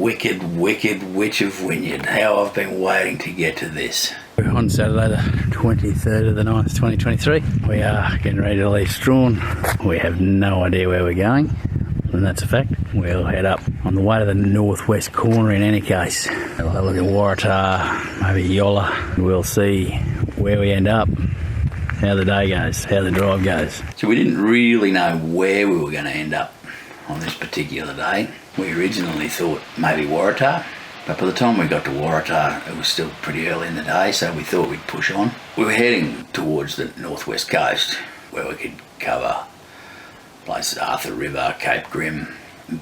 Wicked Witch of Wynyard. How I've been waiting to get to this. We're on Saturday the 23rd of the 9th, 2023. We are getting ready to leave Strahan. We have no idea where we're going, and that's a fact. We'll head up on the way to the northwest corner in any case. We'll have a look at Waratah, maybe Yolla. We'll see where we end up, how the day goes, how the drive goes. So we didn't really know where we were going to end up on this particular day. We originally thought maybe Waratah, but by the time we got to Waratah it was still pretty early in the day, so we thought we'd push on. We were heading towards the northwest coast where we could cover places Arthur River, Cape Grim,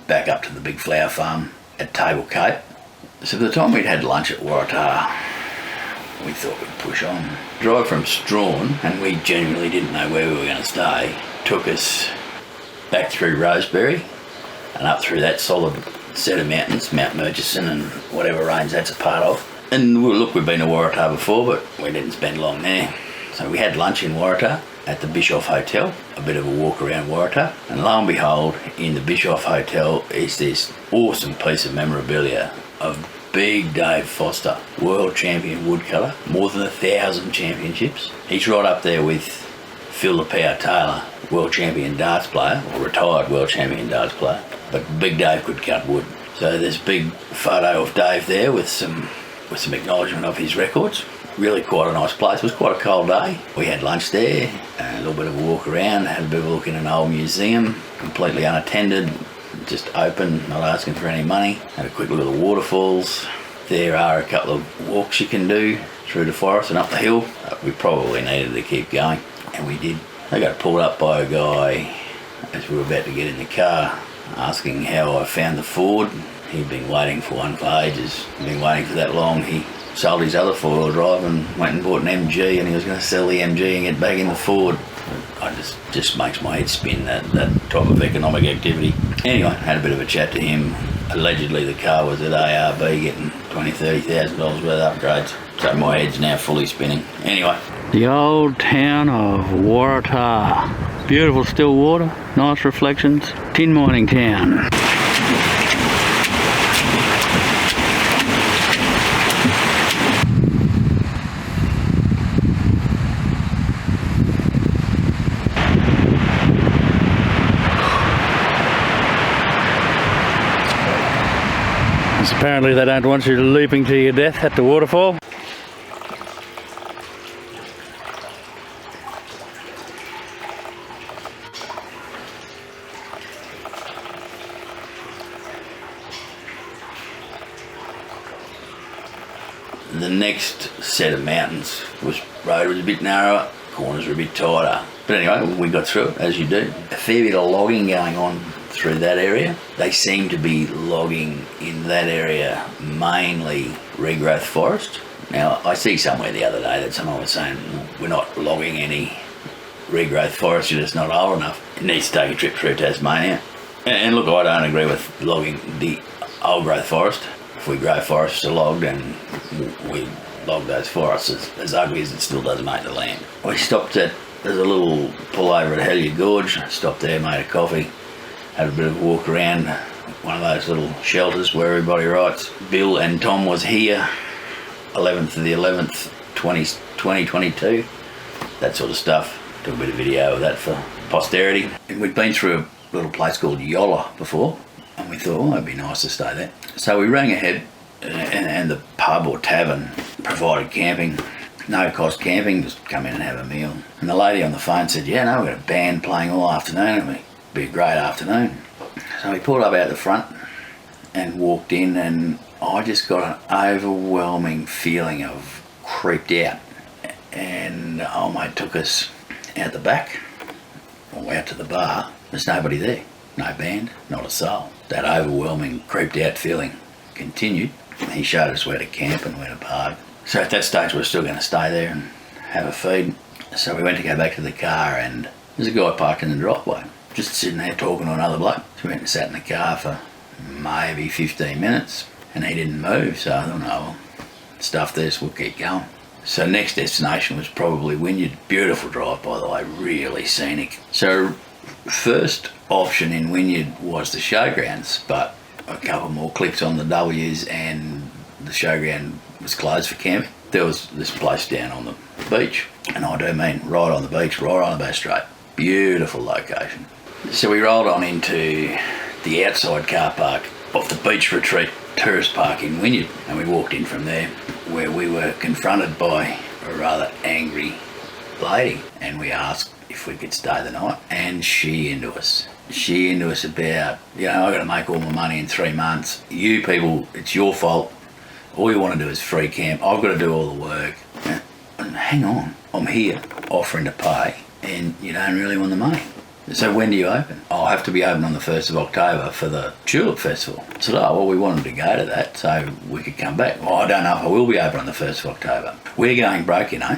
back up to the big flower farm at Table Cape. So by the time we'd had lunch at Waratah we thought we'd push on. Drive from Strahan, and we genuinely didn't know where we were going to stay, took us back through Roseberry and up through that solid set of mountains, Mount Murchison and whatever range that's a part of. And look, we've been to Waratah before, but we didn't spend long there. So we had lunch in Waratah at the Bischoff Hotel, a bit of a walk around Waratah, and lo and behold, in the Bischoff Hotel is this awesome piece of memorabilia of Big Dave Foster, world champion woodcutter, more than 1,000 championships. He's right up there with Phil the Power Taylor, world champion darts player, or retired world champion darts player, but Big Dave could cut wood. So there's a big photo of Dave there with some acknowledgement of his records. Really quite a nice place. It was quite a cold day. We had lunch there, a little bit of a walk around, had a bit of a look in an old museum, completely unattended, just open, not asking for any money. Had a quick look at the waterfalls. There are a couple of walks you can do through the forest and up the hill. We probably needed to keep going, and we did. I got pulled up by a guy as we were about to get in the car, asking how I found the Ford. He'd been waiting for one for ages. He'd been waiting for that long. He sold his other four-wheel drive and went and bought an MG, and he was going to sell the MG and get back in the Ford. I just makes my head spin, that type of economic activity. Anyway, had a bit of a chat to him. Allegedly the car was at ARB getting $20,000-$30,000 worth of upgrades. So my head's now fully spinning. Anyway. The old town of Waratah. Beautiful still water, nice reflections. Tin mining town. Apparently they don't want you leaping to your death at the waterfall. The next set of mountains road was a bit narrower, corners were a bit tighter. But anyway, we got through it, as you do. A fair bit of logging going on through that area. They seem to be logging in that area mainly regrowth forest. Now, I see somewhere the other day that someone was saying we're not logging any regrowth forest, you're just not old enough. It needs to take a trip through Tasmania. And look, I don't agree with logging the old growth forest. If we grow forests to log, then we log those forests, as ugly as it still does make the land. We stopped at, there's a little pull over at Hellier Gorge, stopped there, made a coffee, had a bit of a walk around one of those little shelters where everybody writes. Bill and Tom was here, 11th of the 11th, 2022, that sort of stuff. Took a bit of video of that for posterity. And we'd been through a little place called Yolla before, and we thought, oh, it'd be nice to stay there. So we rang ahead, and the pub or tavern provided camping. No cost camping, just come in and have a meal. And the lady on the phone said, yeah, no, we've got a band playing all afternoon, it'll be a great afternoon. So we pulled up out the front and walked in, and I just got an overwhelming feeling of creeped out. And old mate took us out the back, or out to the bar. There's nobody there, no band, not a soul. That overwhelming creeped out feeling continued. He showed us where to camp and where to park. So at that stage we were still going to stay there and have a feed. So we went to go back to the car, and there's a guy parked in the driveway, just sitting there talking to another bloke. So we went and sat in the car for maybe 15 minutes, and he didn't move. So I thought, no, well, stuff this, we'll keep going. So next destination was probably Wynyard. Beautiful drive, by the way, really scenic. So first option in Wynyard was the showgrounds, but a couple more clicks on the W's and the showground was closed for camping. There was this place down on the beach, and I do mean right on the beach, right on the Bass Strait. Beautiful location. So we rolled on into the outside car park of the Beach Retreat Tourist Park in Wynyard, and we walked in from there, where we were confronted by a rather angry lady, and we asked if we could stay the night, and she into us about, you know, I got to make all my money in 3 months. You people, it's your fault. All you want to do is free camp. I've got to do all the work. And hang on, I'm here offering to pay, and you don't really want the money. So when do you open? I'll have to be open on the 1st of October for the Tulip Festival. I said, oh, well, we wanted to go to that so we could come back. Well, I don't know if I will be open on the 1st of October. We're going broke, you know.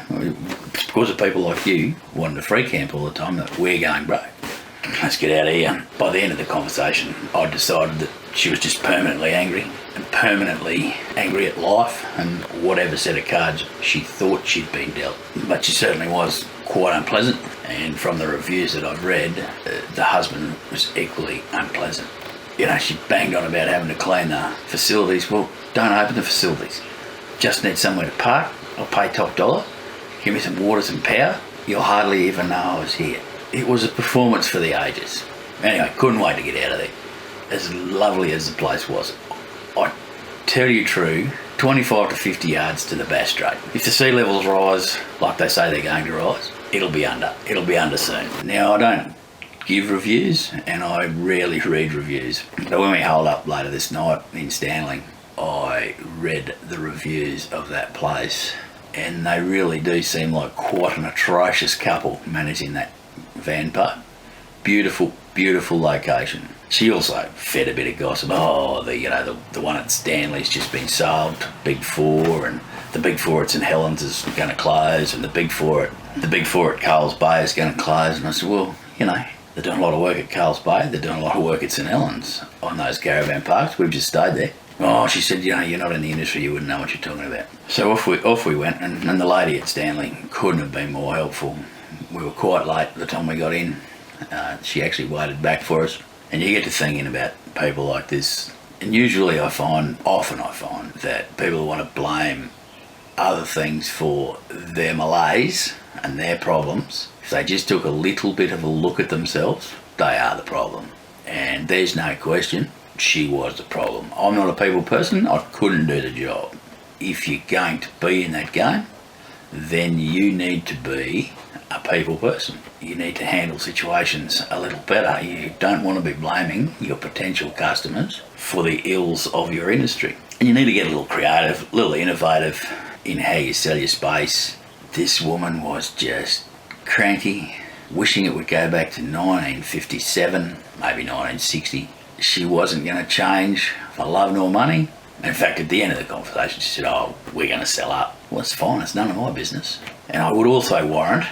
Because of people like you wanting to free camp all the time, that we're going broke. Let's get out of here. By the end of the conversation, I decided that she was just permanently angry, and permanently angry at life and whatever set of cards she thought she'd been dealt. But she certainly was quite unpleasant, and from the reviews that I've read, the husband was equally unpleasant. You know, she banged on about having to clean the facilities. Well, don't open the facilities. Just need somewhere to park. I'll pay top dollar. Give me some water, some power. You'll hardly even know I was here. It was a performance for the ages. Anyway, couldn't wait to get out of there. As lovely as the place was, I tell you true, 25 to 50 yards to the Bass Strait. If the sea levels rise like they say they're going to rise, it'll be under. It'll be under soon. Now, I don't give reviews, and I rarely read reviews. But when we hold up later this night in Stanley, I read the reviews of that place, and they really do seem like quite an atrocious couple managing that van park. Beautiful, beautiful location. She also fed a bit of gossip. Oh, the one at Stanley's just been sold to Big Four, and the Big Four at St Helens is going to close, and the Big Four at Coles Bay is going to close. And I said, well, you know, they're doing a lot of work at Coles Bay. They're doing a lot of work at St Helens on those caravan parks. We've just stayed there. Oh, she said, you know, you're not in the industry, you wouldn't know what you're talking about. So off we went, and the lady at Stanley couldn't have been more helpful. We were quite late at the time we got in. She actually waited back for us. And you get to thinking about people like this. And usually often I find that people want to blame other things for their malaise and their problems. If they just took a little bit of a look at themselves, they are the problem. And there's no question, she was the problem. I'm not a people person, I couldn't do the job. If you're going to be in that game, then you need to be a people person. You need to handle situations a little better. You don't want to be blaming your potential customers for the ills of your industry. And you need to get a little creative, a little innovative in how you sell your space. This woman was just cranky, wishing it would go back to 1957, maybe 1960. She wasn't going to change for love nor money. In fact, at the end of the conversation, she said, oh, we're going to sell up. Well, it's fine, it's none of my business. And I would also warrant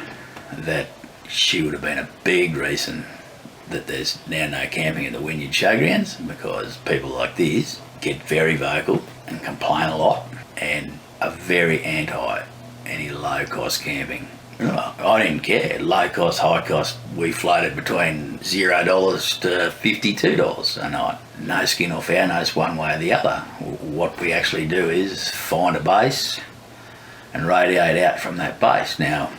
that she would have been a big reason that there's now no camping at the Wynyard Showgrounds, because people like this get very vocal and complain a lot and are very anti any low-cost camping. I didn't care. Low cost, high cost, we floated between $0 to $52 a night. No skin off our nose one way or the other. What we actually do is find a base and radiate out from that base. Now,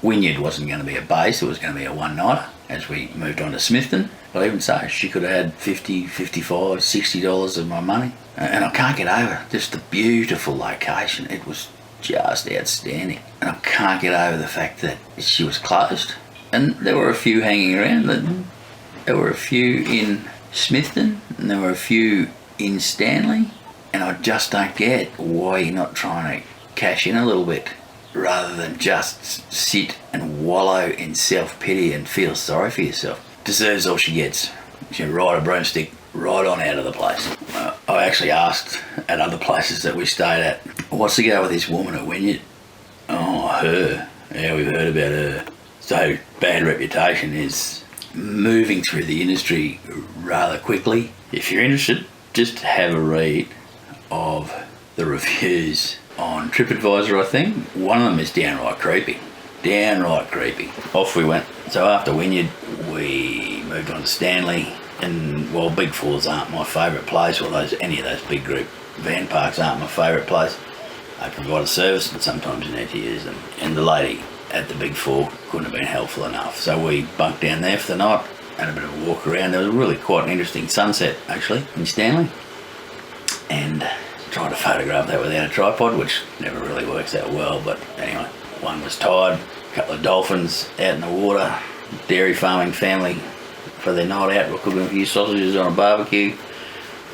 Wynyard wasn't going to be a base, it was going to be a one-nighter as we moved on to Smithton. But even so, she could have had $50, $55, $60 of my money. And I can't get over just the beautiful location. It was just outstanding. And I can't get over the fact that she was closed. And there were a few hanging around. There were a few in Smithton, and there were a few in Stanley. And I just don't get why you're not trying to cash in a little bit, rather than just sit and wallow in self-pity and feel sorry for yourself. Deserves all she gets. She ride a broomstick right on out of the place. I actually asked at other places that we stayed at, what's the go with this woman at Wynyard? Oh, her. Yeah, we've heard about her. So, bad reputation is moving through the industry rather quickly. If you're interested, just have a read of the reviews on TripAdvisor, I think. One of them is downright creepy. Downright creepy. Off we went. So after Wynyard, we moved on to Stanley. And while Big Fours aren't my favourite place, or any of those big group van parks aren't my favourite place, they provide a service, but sometimes you need to use them. And the lady at the Big Four couldn't have been helpful enough. So we bunked down there for the night, had a bit of a walk around. There was really quite an interesting sunset actually in Stanley, and tried to photograph that without a tripod, which never really works out well. But anyway, one was tired, a couple of dolphins out in the water, dairy farming family for their night out. We're cooking a few sausages on a barbecue,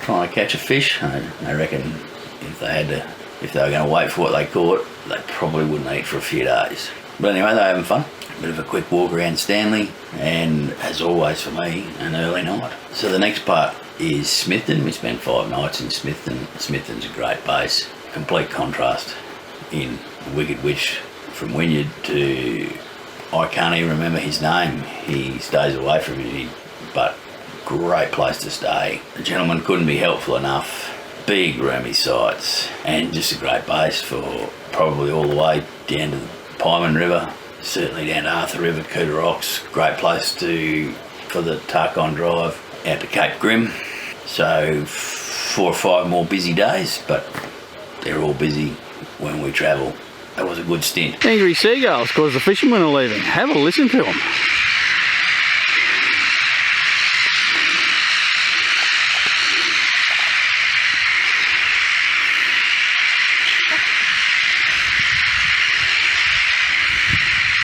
trying to catch a fish. I reckon if they were going to wait for what they caught, they probably wouldn't eat for a few days. But anyway, they're having fun. A bit of a quick walk around Stanley, and as always for me, an early night. So the next part is Smithton. We spent 5 nights in Smithton. Smithton's a great base. Complete contrast in Wicked Witch from Wynyard to, I can't even remember his name. He stays away from it, but great place to stay. The gentleman couldn't be helpful enough. Big roomy sites, and just a great base for probably all the way down to the Pyman River, certainly down to Arthur River, Cooter Rocks. Great place for the Tarkon drive out to Cape Grim. So 4 or 5 more busy days, but they're all busy when we travel. That was a good stint. Angry seagulls cause the fishermen are leaving. Have a listen to them.